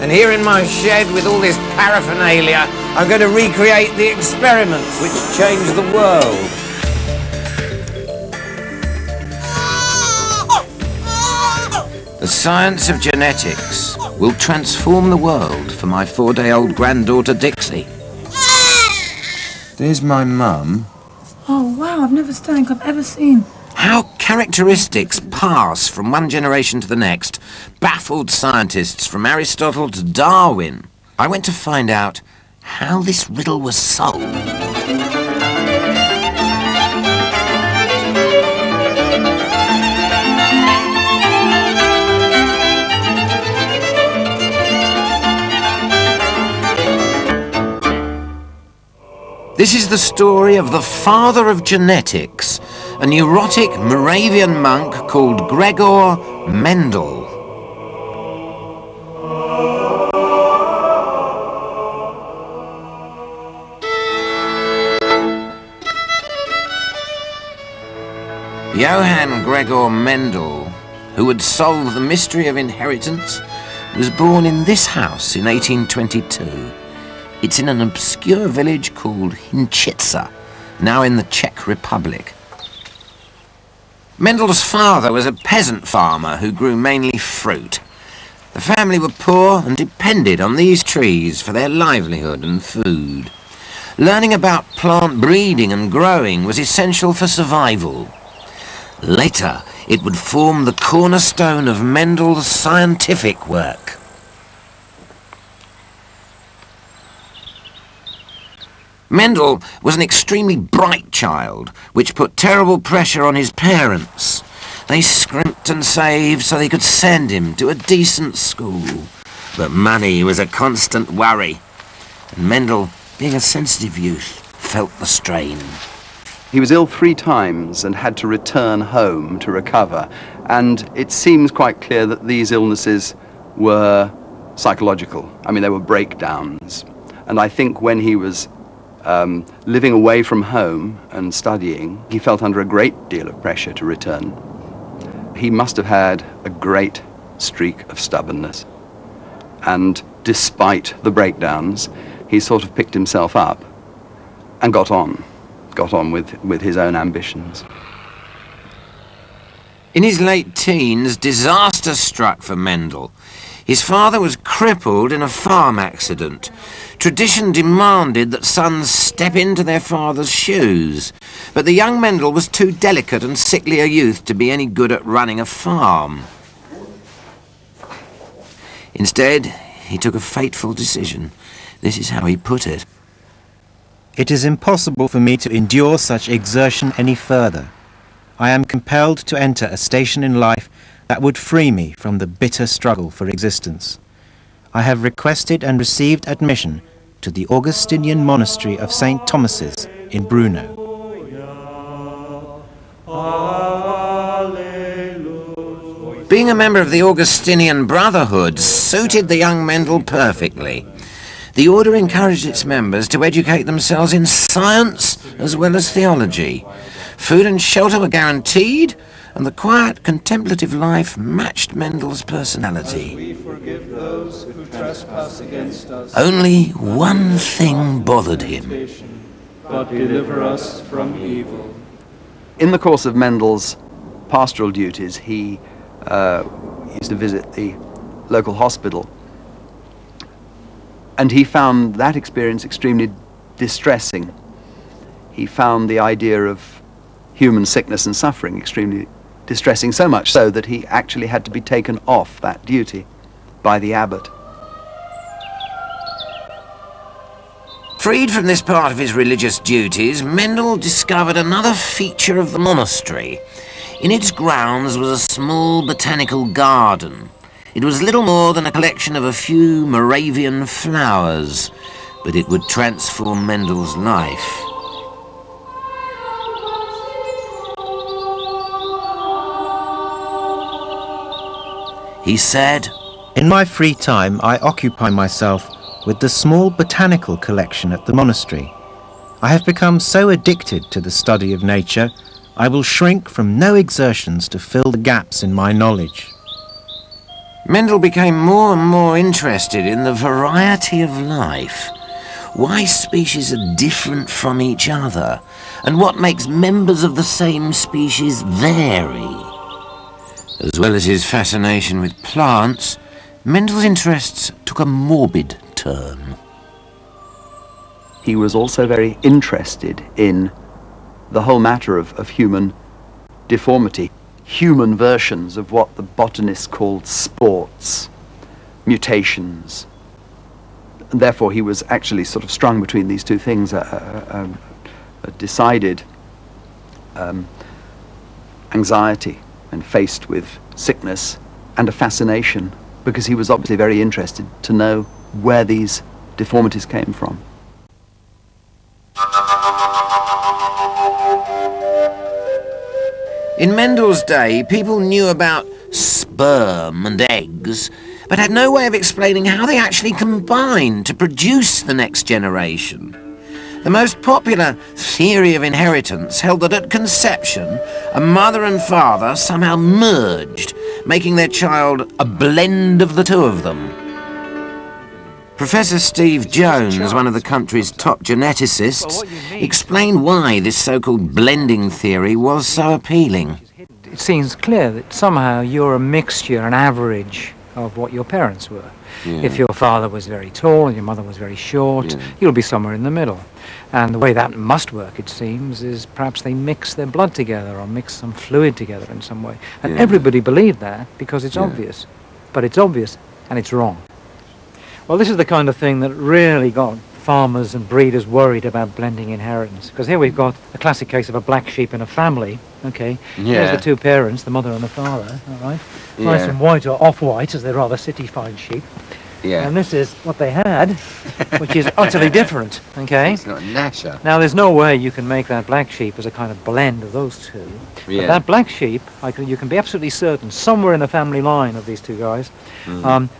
And here in my shed with all this paraphernalia, I'm going to recreate the experiments which changed the world. The science of genetics will transform the world for my 4-day-old granddaughter Dixie. There's my mum. Oh wow, I've never stank I've ever seen. How characteristics pass from one generation to the next baffled scientists from Aristotle to Darwin. I went to find out how this riddle was solved. This is the story of the father of genetics, a neurotic Moravian monk called Gregor Mendel. Johann Gregor Mendel, who had solved the mystery of inheritance, was born in this house in 1822. It's in an obscure village called Hinčica, now in the Czech Republic. Mendel's father was a peasant farmer who grew mainly fruit. The family were poor and depended on these trees for their livelihood and food. Learning about plant breeding and growing was essential for survival. Later, it would form the cornerstone of Mendel's scientific work. Mendel was an extremely bright child, which put terrible pressure on his parents. They scrimped and saved so they could send him to a decent school. But money was a constant worry, and Mendel, being a sensitive youth, felt the strain. He was ill 3 times and had to return home to recover, and it seems quite clear that these illnesses were psychological. I mean, they were breakdowns. And I think when he was living away from home and studying, he felt under a great deal of pressure to return. He must have had a great streak of stubbornness, and despite the breakdowns, he sort of picked himself up and got on with his own ambitions. In his late teens, disaster struck for Mendel. His father was crippled in a farm accident. Tradition demanded that sons step into their father's shoes, but the young Mendel was too delicate and sickly a youth to be any good at running a farm. Instead, he took a fateful decision. This is how he put it. It is impossible for me to endure such exertion any further. I am compelled to enter a station in life that would free me from the bitter struggle for existence. I have requested and received admission to the Augustinian monastery of St. Thomas's in Brno. Being a member of the Augustinian Brotherhood suited the young Mendel perfectly. The order encouraged its members to educate themselves in science as well as theology. Food and shelter were guaranteed, and the quiet, contemplative life matched Mendel's personality. We forgive those who trespass against us. Only one thing bothered him. But deliver us from evil. In the course of Mendel's pastoral duties, he used to visit the local hospital, and he found that experience extremely distressing. He found the idea of human sickness and suffering extremely distressing, so much so that he actually had to be taken off that duty by the abbot. Freed from this part of his religious duties, Mendel discovered another feature of the monastery. In its grounds was a small botanical garden. It was little more than a collection of a few Moravian flowers, but it would transform Mendel's life. He said, "In my free time, I occupy myself with the small botanical collection at the monastery. I have become so addicted to the study of nature, I will shrink from no exertions to fill the gaps in my knowledge." Mendel became more and more interested in the variety of life, why species are different from each other, and what makes members of the same species vary. As well as his fascination with plants, Mendel's interests took a morbid turn. He was also very interested in the whole matter of human deformity, human versions of what the botanists called sports, mutations. And therefore he was actually sort of strung between these two things, a decided anxiety when faced with sickness, and a fascination, because he was obviously very interested to know where these deformities came from. In Mendel's day, people knew about sperm and eggs, but had no way of explaining how they actually combined to produce the next generation. The most popular theory of inheritance held that at conception, a mother and father somehow merged, making their child a blend of the two of them. Professor Steve Jones, one of the country's top geneticists, explained why this so-called blending theory was so appealing. It seems clear that somehow you're a mixture, an average of what your parents were. Yeah. If your father was very tall and your mother was very short, you'll be somewhere in the middle. And the way that must work, it seems, is perhaps they mix their blood together or mix some fluid together in some way. And everybody believed that because it's obvious. But it's obvious and it's wrong. Well, this is the kind of thing that really got farmers and breeders worried about blending inheritance. Because here we've got a classic case of a black sheep in a family, okay? Here's the two parents, the mother and the father, all right? Nice and white or off-white, as they're rather city-fine sheep. And this is what they had, which is utterly different, okay? It's not nasher. Now, there's no way you can make that black sheep as a kind of blend of those two. But that black sheep, you can be absolutely certain, somewhere in the family line of these two guys,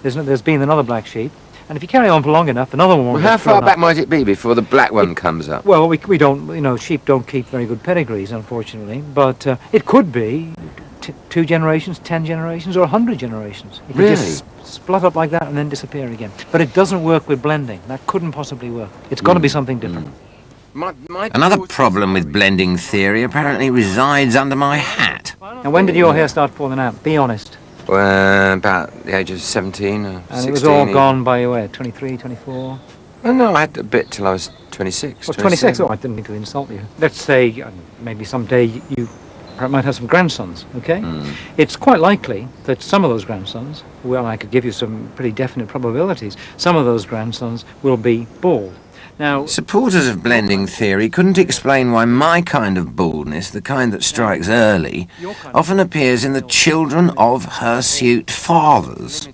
there's been another black sheep. And if you carry on for long enough, another one will how far back might it be before the black one comes up? Well, we don't, you know, sheep don't keep very good pedigrees, unfortunately. But it could be 2 generations, 10 generations, or 100 generations. It could just split up like that and then disappear again. But it doesn't work with blending. That couldn't possibly work. It's got to be something different. Another problem with blending theory apparently resides under my hat. And when did your hair start falling out? Be honest. About the age of 17 or 16. And it was all gone by, where, 23, 24? Oh, no, I had a bit till I was 26. Oh, 26? Oh, I didn't mean to insult you. Let's say maybe someday you might have some grandsons, okay? It's quite likely that some of those grandsons, well, I could give you some pretty definite probabilities, some of those grandsons will be bald. Now, supporters of blending theory couldn't explain why my kind of baldness, the kind that strikes early, often appears in the children of hirsute fathers,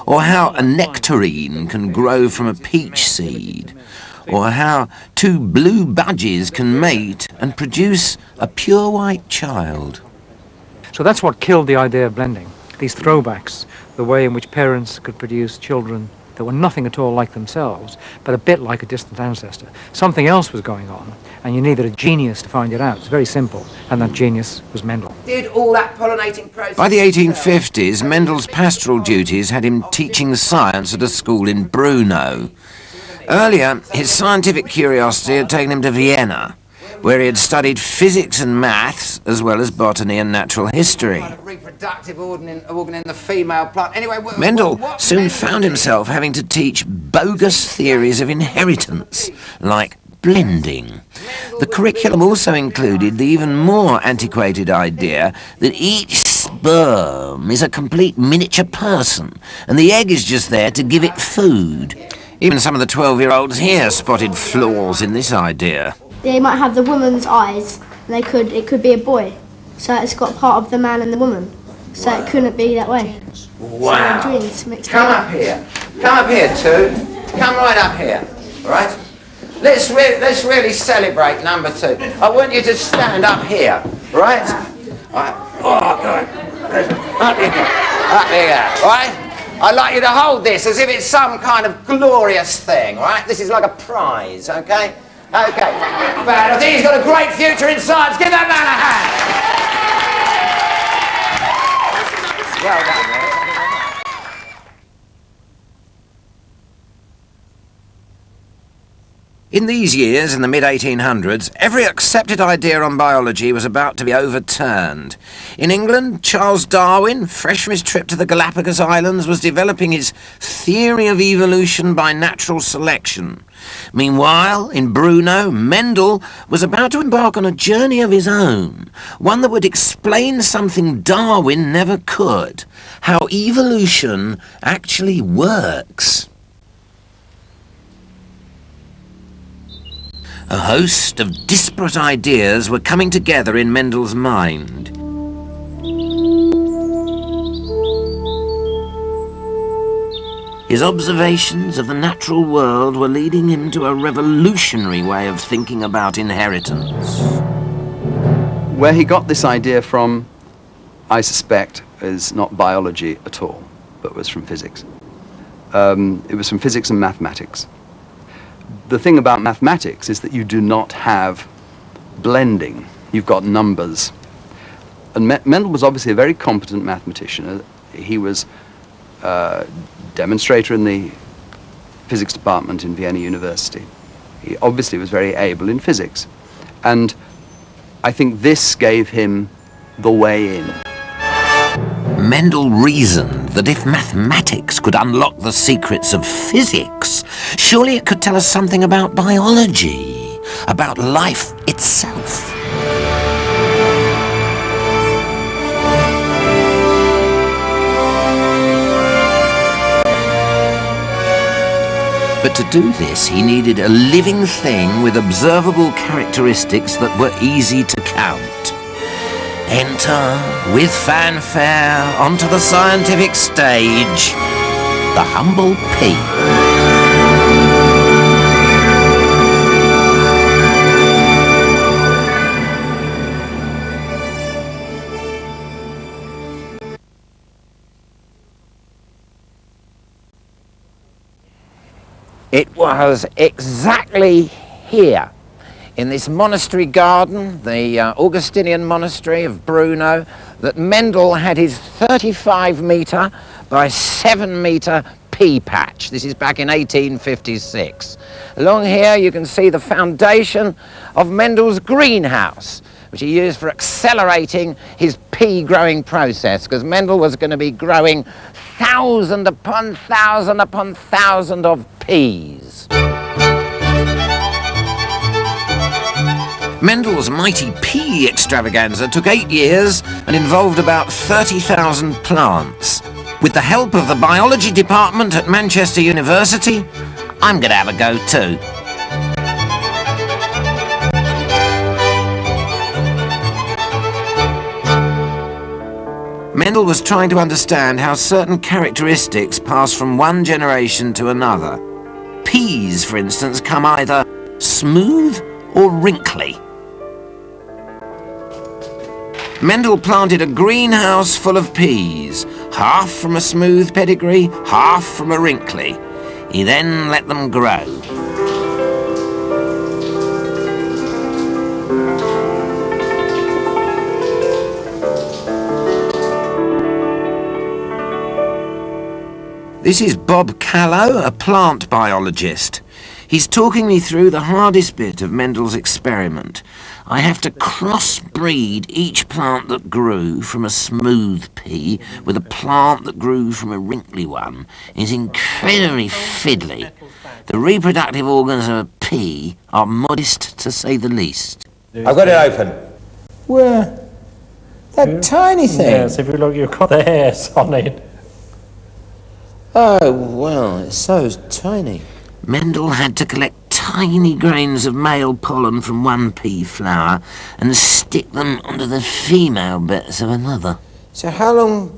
or how a nectarine can grow from a peach seed, or how 2 blue budgies can mate and produce a pure white child. So that's what killed the idea of blending, these throwbacks, the way in which parents could produce children that were nothing at all like themselves, but a bit like a distant ancestor. Something else was going on, and you needed a genius to find it out. It's very simple, and that genius was Mendel. Did all that pollinating process. By the 1850s, Mendel's pastoral duties had him teaching science at a school in Brno. Earlier, his scientific curiosity had taken him to Vienna, where he had studied physics and maths, as well as botany and natural history. Reproductive organ in the female plant. Anyway, Mendel soon found himself having to teach bogus theories of inheritance, like blending. The curriculum also included the even more antiquated idea that each sperm is a complete miniature person, and the egg is just there to give it food. Even some of the 12-year-olds here spotted flaws in this idea. They might have the woman's eyes, and it could be a boy. So it's got part of the man and the woman. So it couldn't be that way. Wow. So dreams mixed Come up here. Come up here, two. Come right up here. All right? Let's really celebrate number 2. I want you to stand up here. Right? All right. Oh, God. Up here. Up here. All right? I'd like you to hold this as if it's some kind of glorious thing. All right? This is like a prize, okay? Okay, but I think he's got a great future in science. Give that man a hand. Well done, In these years, in the mid-1800s, every accepted idea on biology was about to be overturned. In England, Charles Darwin, fresh from his trip to the Galapagos Islands, was developing his theory of evolution by natural selection. Meanwhile, in Brno, Mendel was about to embark on a journey of his own, one that would explain something Darwin never could: how evolution actually works. A host of disparate ideas were coming together in Mendel's mind. His observations of the natural world were leading him to a revolutionary way of thinking about inheritance. Where he got this idea from, I suspect, is not biology at all, but was from physics. It was from physics and mathematics. The thing about mathematics is that you do not have blending. You've got numbers. And Mendel was obviously a very competent mathematician. He was a demonstrator in the physics department in Vienna University. He obviously was very able in physics. And I think this gave him the way in. Mendel reasoned that if mathematics could unlock the secrets of physics, surely it could tell us something about biology, about life itself. But to do this, he needed a living thing with observable characteristics that were easy to count. Enter, with fanfare, onto the scientific stage, the humble pea. It was exactly here, in this monastery garden, the Augustinian monastery of Brno, that Mendel had his 35-metre by 7-metre pea patch. This is back in 1856. Along here you can see the foundation of Mendel's greenhouse, which he used for accelerating his pea growing process, because Mendel was going to be growing thousand upon thousand of peas. Mendel's mighty pea extravaganza took 8 years and involved about 30,000 plants. With the help of the biology department at Manchester University, I'm going to have a go too. Mendel was trying to understand how certain characteristics pass from one generation to another. Peas, for instance, come either smooth or wrinkly. Mendel planted a greenhouse full of peas, half from a smooth pedigree, half from a wrinkly. He then let them grow. This is Bob Callow, a plant biologist. He's talking me through the hardest bit of Mendel's experiment. I have to crossbreed each plant that grew from a smooth pea with a plant that grew from a wrinkly one. It's incredibly fiddly. The reproductive organs of a pea are modest, to say the least. I've got it open. Where? That tiny thing? Yes, if you look, you've got the hairs on it. Oh, well, it's so tiny. Mendel had to collect tiny grains of male pollen from one pea flower and stick them onto the female bits of another. So how long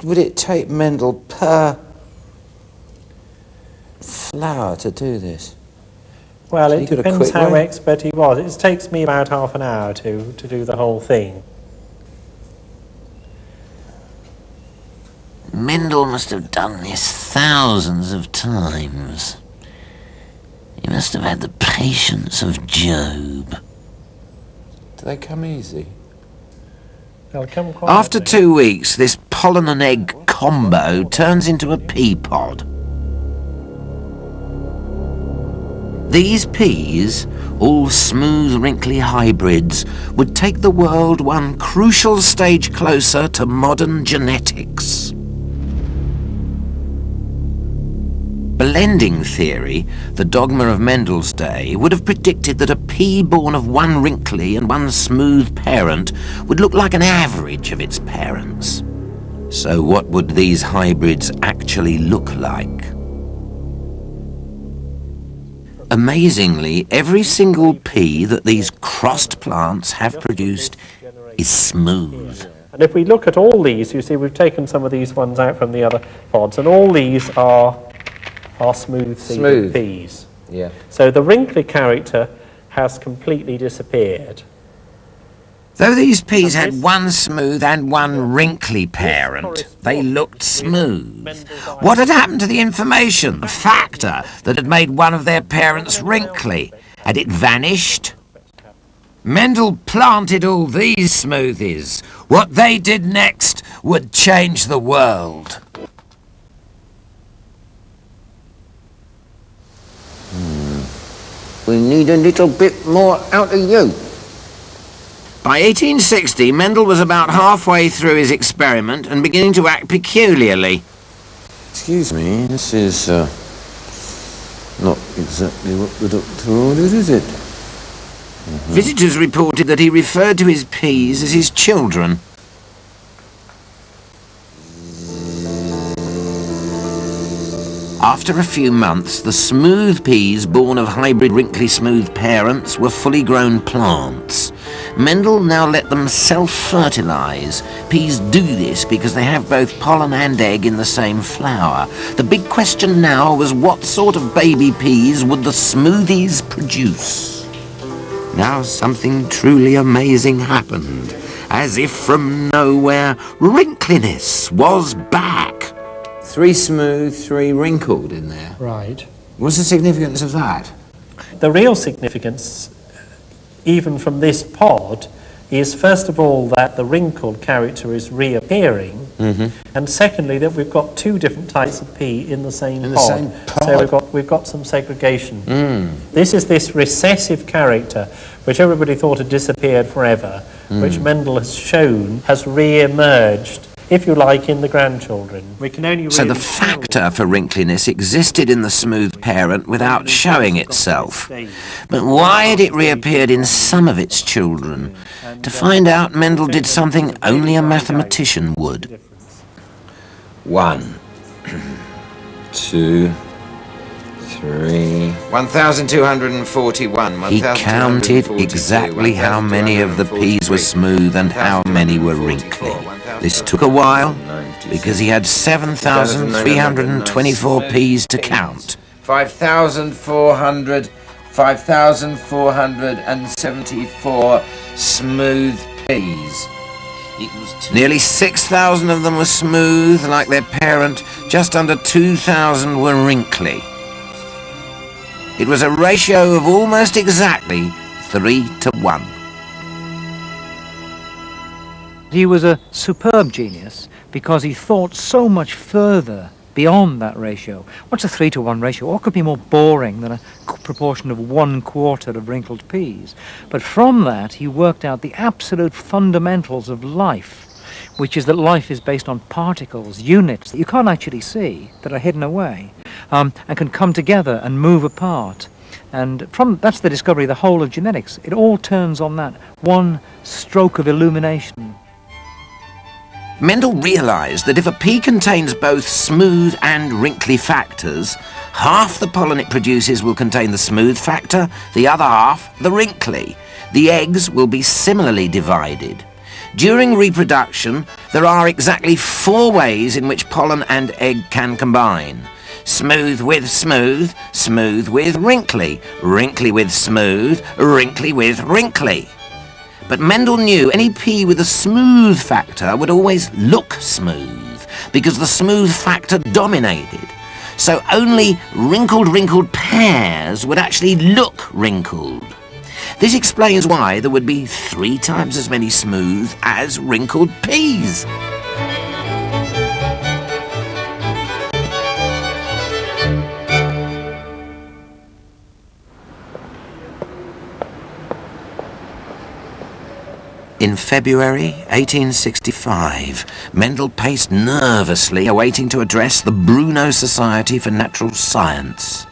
would it take Mendel per flower to do this? Well, So it you got a depends quick how way? expert he was. It takes me about half an hour to do the whole thing. Mendel must have done this thousands of times. He must have had the patience of Job. Do they come easy? They'll come quite After easily. 2 weeks, this pollen and egg combo turns into a pea pod. These peas, all smooth, wrinkly hybrids, would take the world one crucial stage closer to modern genetics. Blending theory, the dogma of Mendel's day, would have predicted that a pea born of one wrinkly and one smooth parent would look like an average of its parents. So what would these hybrids actually look like? Amazingly, every single pea that these crossed plants have produced is smooth. And if we look at all these, you see we've taken some of these ones out from the other pods, and all these are smooth-seeded peas. Yeah. So the wrinkly character has completely disappeared. Though these peas had one smooth and one wrinkly parent, they looked smooth. What had happened to the information, the factor that had made one of their parents wrinkly? Had it vanished? Mendel planted all these smoothies. What they did next would change the world. We need a little bit more out of you. By 1860, Mendel was about halfway through his experiment and beginning to act peculiarly. Excuse me, this is not exactly what the doctor ordered, is it? Visitors reported that he referred to his peas as his children. After a few months, the smooth peas born of hybrid wrinkly smooth parents were fully grown plants. Mendel now let them self-fertilize. Peas do this because they have both pollen and egg in the same flower. The big question now was what sort of baby peas would the smoothies produce? Now something truly amazing happened. As if from nowhere, wrinkliness was back. 3 smooth, 3 wrinkled in there. Right. What's the significance of that? The real significance, even from this pod, is first of all that the wrinkled character is reappearing, and secondly that we've got 2 different types of pea in the same pod. So we've got some segregation. This is this recessive character, which everybody thought had disappeared forever, which Mendel has shown has re-emerged, if you like, in the grandchildren. We can only So the factor for wrinkliness existed in the smooth parent without showing itself. But why had it reappeared in some of its children? To find out, Mendel did something only a mathematician would. 1, 2, 3... 1,241. He counted exactly how many of the peas were smooth and how many were wrinkly. This took a while because he had 7,324 peas to count. 5,474 smooth peas. Nearly 6,000 of them were smooth, like their parent. Just under 2,000 were wrinkly. It was a ratio of almost exactly 3:1. He was a superb genius because he thought so much further beyond that ratio. What's a 3:1 ratio? What could be more boring than a proportion of 1/4 of wrinkled peas? But from that he worked out the absolute fundamentals of life, which is that life is based on particles, units that you can't actually see, that are hidden away, and can come together and move apart. And that's the discovery of the whole of genetics. It all turns on that one stroke of illumination. Mendel realized that if a pea contains both smooth and wrinkly factors, half the pollen it produces will contain the smooth factor, the other half the wrinkly. The eggs will be similarly divided. During reproduction, there are exactly 4 ways in which pollen and egg can combine. Smooth with smooth, smooth with wrinkly, wrinkly with smooth, wrinkly with wrinkly. But Mendel knew any pea with a smooth factor would always look smooth, because the smooth factor dominated. So only wrinkled pairs would actually look wrinkled. This explains why there would be 3 times as many smooth as wrinkled peas. In February 1865, Mendel paced nervously, awaiting to address the Brno Society for Natural Science.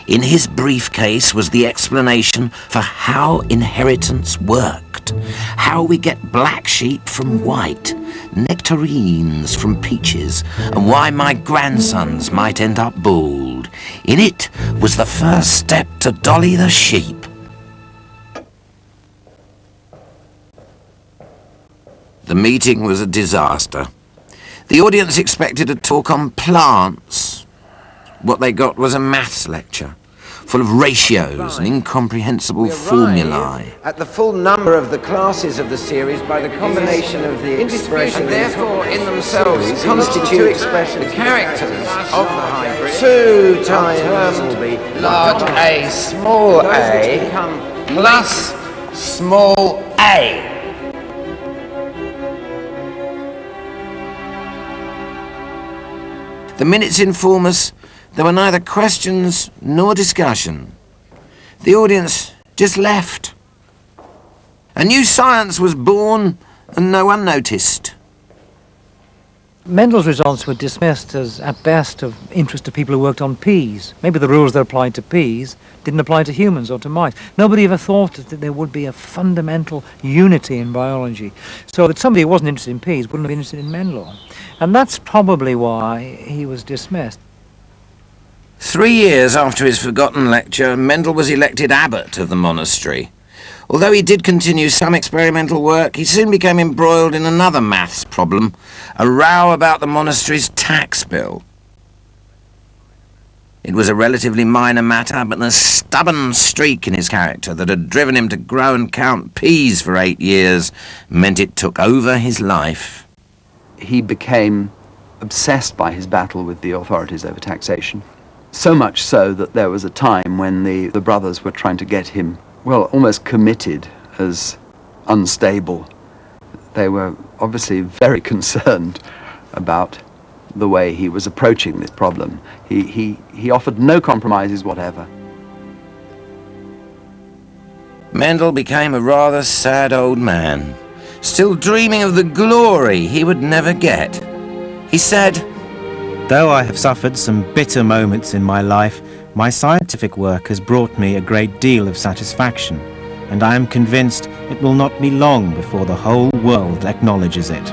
In his briefcase was the explanation for how inheritance worked, how we get black sheep from white, nectarines from peaches, and why my grandsons might end up bald. In it was the first step to Dolly the sheep. The meeting was a disaster. The audience expected a talk on plants. What they got was a maths lecture, full of ratios and incomprehensible formulae. At the full number of the classes of the series by the combination of the expressions, therefore in themselves constitute the characters of the hybrid. 2 times Large A, small a, plus small a. The minutes inform us there were neither questions nor discussion. The audience just left. A new science was born and no one noticed. Mendel's results were dismissed as, at best, of interest to people who worked on peas. Maybe the rules that applied to peas didn't apply to humans or to mice. Nobody ever thought that there would be a fundamental unity in biology, so that somebody who wasn't interested in peas wouldn't have been interested in Mendel. And that's probably why he was dismissed. 3 years after his forgotten lecture, Mendel was elected abbot of the monastery. Although he did continue some experimental work, he soon became embroiled in another maths problem, a row about the monastery's tax bill. It was a relatively minor matter, but the stubborn streak in his character that had driven him to grow and count peas for 8 years meant it took over his life. He became obsessed by his battle with the authorities over taxation. So much so that there was a time when the brothers were trying to get him, well, almost committed as unstable. They were obviously very concerned about the way he was approaching this problem. He offered no compromises whatever. Mendel became a rather sad old man, still dreaming of the glory he would never get. He said, Though I have suffered some bitter moments in my life, my scientific work has brought me a great deal of satisfaction, and I am convinced it will not be long before the whole world acknowledges it.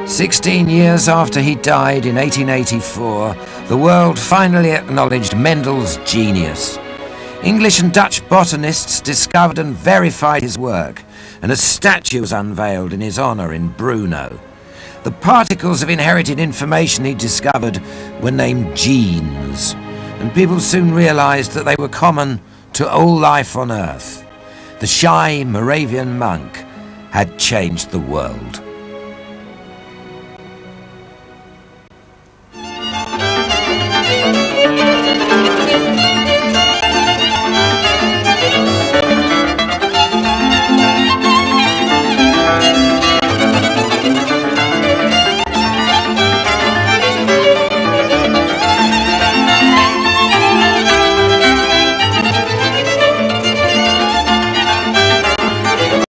16 years after he died in 1884, the world finally acknowledged Mendel's genius. English and Dutch botanists discovered and verified his work, and a statue was unveiled in his honour in Brno. The particles of inherited information he discovered were named genes, and people soon realised that they were common to all life on Earth. The shy Moravian monk had changed the world.